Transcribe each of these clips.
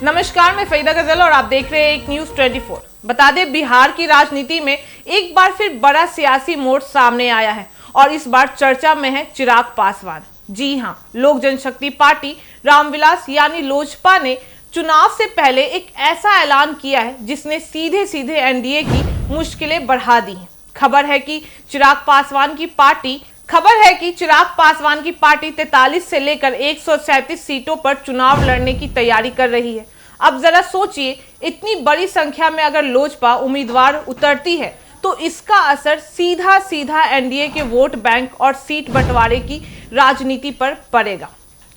नमस्कार, मैं फरीदा गजल और आप देख रहे हैं एक न्यूज 24। बता दें, बिहार की राजनीति में एक बार फिर बड़ा सियासी मोड़ सामने आया है और इस बार चर्चा में है चिराग पासवान। जी हां, लोक जनशक्ति पार्टी रामविलास यानी लोजपा ने चुनाव से पहले एक ऐसा ऐलान किया है जिसने सीधे सीधे एनडीए की मुश्किलें बढ़ा दी हैं। खबर है कि चिराग पासवान की पार्टी 43 से लेकर 137 सीटों पर चुनाव लड़ने की तैयारी कर रही है। अब जरा सोचिए, इतनी बड़ी संख्या में अगर लोजपा उम्मीदवार उतरती है तो इसका असर सीधा सीधा एनडीए के वोट बैंक और सीट बंटवारे की राजनीति पर पड़ेगा,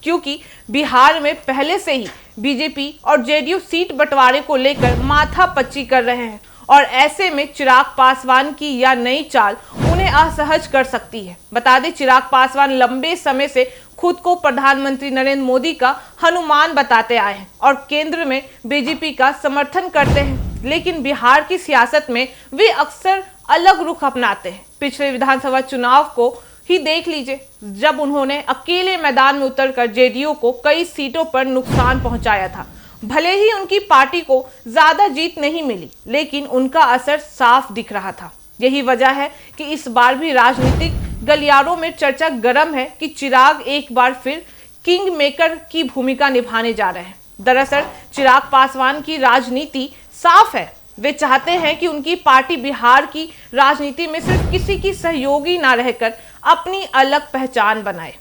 क्योंकि बिहार में पहले से ही बीजेपी और जेडीयू सीट बंटवारे को लेकर माथापच्ची कर रहे हैं और ऐसे में चिराग पासवान की यह नई चाल उन्हें असहज कर सकती है। बता दें, चिराग पासवान लंबे समय से खुद को प्रधानमंत्री नरेंद्र मोदी का हनुमान बताते आए हैं और केंद्र में बीजेपी का समर्थन करते हैं, लेकिन बिहार की सियासत में वे अक्सर अलग रुख अपनाते हैं। पिछले विधानसभा चुनाव को ही देख लीजिए, जब उन्होंने अकेले मैदान में उतरकर जेडीयू को कई सीटों पर नुकसान पहुंचाया था। भले ही उनकी पार्टी को ज्यादा जीत नहीं मिली, लेकिन उनका असर साफ दिख रहा था। यही वजह है कि इस बार भी राजनीतिक गलियारों में चर्चा गर्म है कि चिराग एक बार फिर किंग मेकर की भूमिका निभाने जा रहे हैं। दरअसल चिराग पासवान की राजनीति साफ है। वे चाहते हैं कि उनकी पार्टी बिहार की राजनीति में सिर्फ किसी की सहयोगी ना रहकर अपनी अलग पहचान बनाए।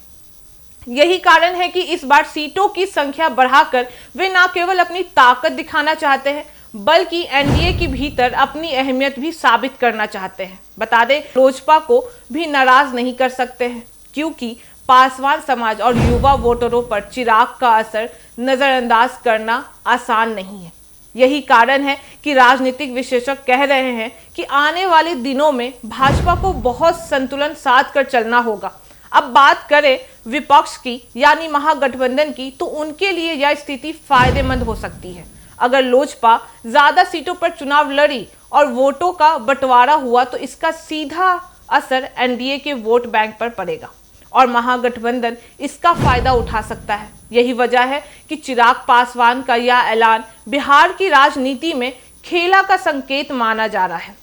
यही कारण है कि इस बार सीटों की संख्या बढ़ाकर वे न केवल अपनी ताकत दिखाना चाहते हैं, बल्कि एनडीए के भीतर अपनी अहमियत भी साबित करना चाहते हैं। बता दें, लोजपा को भी नाराज नहीं कर सकते हैं, क्योंकि पासवान समाज और युवा वोटरों पर चिराग का असर नजरअंदाज करना आसान नहीं है। यही कारण है कि राजनीतिक विशेषज्ञ कह रहे हैं कि आने वाले दिनों में भाजपा को बहुत संतुलन साध कर चलना होगा। अब बात करें विपक्ष की यानी महागठबंधन की, तो उनके लिए यह स्थिति फायदेमंद हो सकती है। अगर लोजपा ज्यादा सीटों पर चुनाव लड़ी और वोटों का बंटवारा हुआ तो इसका सीधा असर एनडीए के वोट बैंक पर पड़ेगा और महागठबंधन इसका फायदा उठा सकता है। यही वजह है कि चिराग पासवान का यह ऐलान बिहार की राजनीति में खेला का संकेत माना जा रहा है।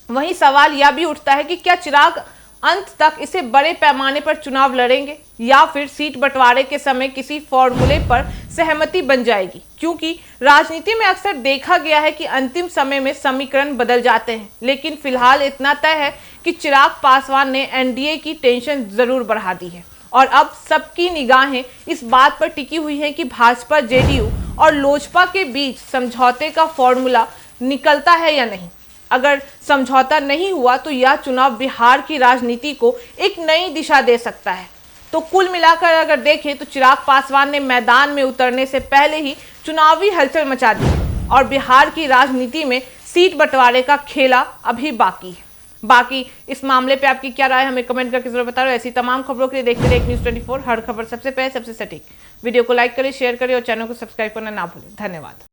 वहीं सवाल यह भी उठता है कि क्या चिराग अंत तक इसे बड़े पैमाने पर चुनाव लड़ेंगे या फिर सीट बंटवारे के समय किसी फॉर्मूले पर सहमति बन जाएगी, क्योंकि राजनीति में अक्सर देखा गया है कि अंतिम समय में समीकरण बदल जाते हैं। लेकिन फिलहाल इतना तय है कि चिराग पासवान ने एनडीए की टेंशन जरूर बढ़ा दी है और अब सबकी निगाहें इस बात पर टिकी हुई है कि भाजपा, जेडीयू और लोजपा के बीच समझौते का फॉर्मूला निकलता है या नहीं। अगर समझौता नहीं हुआ तो यह चुनाव बिहार की राजनीति को एक नई दिशा दे सकता है। तो कुल मिलाकर अगर देखें तो चिराग पासवान ने मैदान में उतरने से पहले ही चुनावी हलचल मचा दी और बिहार की राजनीति में सीट बंटवारे का खेला अभी बाकी है। बाकी इस मामले पे आपकी क्या राय, हमें कमेंट करके जरूर बता रहे। ऐसी तमाम खबरों के लिए देखते रहिए एक न्यूज़ 24, हर खबर सबसे पहले सबसे सटीक। वीडियो को लाइक करें, शेयर करें और चैनल को सब्सक्राइब करना ना भूलें। धन्यवाद।